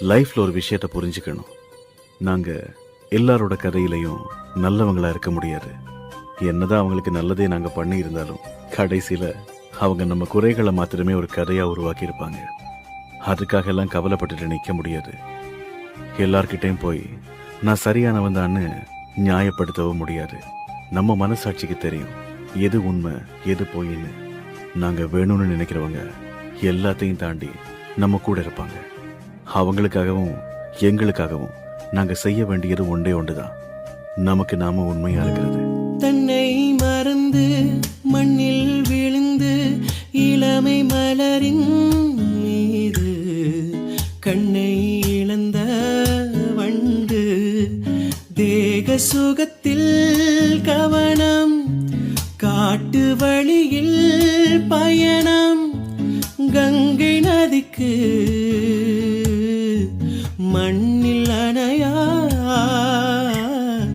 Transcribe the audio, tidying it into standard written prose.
லைஃப்ல ஒரு விஷயத்தை புரிஞ்சுக்கணும். நாங்க எல்லாரோட கதையிலையும் நல்லவங்களா இருக்க முடியாது. என்னதான் அவங்களுக்கு நல்லதே நாங்க பண்ணி இருந்தாலும் கடைசியில அவங்க நம்ம குறைகளை மாத்திரமே ஒரு கதையா உருவாக்கி இருப்பாங்க. அதுக்காக எல்லாம் கவலைப்பட்டுட்டு நிக்க முடியாது. எல்லார்கிட்டையும் போய் நான் சரியானவன் தான்னு நியாயப்படுத்தவும் முடியாது. நம்ம மனசாட்சிக்கு தெரியும் எது உண்மை எது பொய்ன்னு. நாங்க வேணும்னு நினைக்கிறவங்க எல்லாத்தையும் தாண்டி நம்ம கூட இருப்பாங்க. அவங்களுக்காகவும் எங்களுக்காகவும் நாங்க செய்ய வேண்டியது ஒன்றே ஒன்றுதான், நமக்கு நாம உண்மையா இருக்கிறது. தன்னை மறந்து மண்ணில் விழுந்து இளமை மலரின் மீது கண்ணை இழந்த வண்டு தேக சுகத்தில் கவனம் காட்டு வழியில் பயணம் கங்கை நதிக்கு மண்ணில் அணையா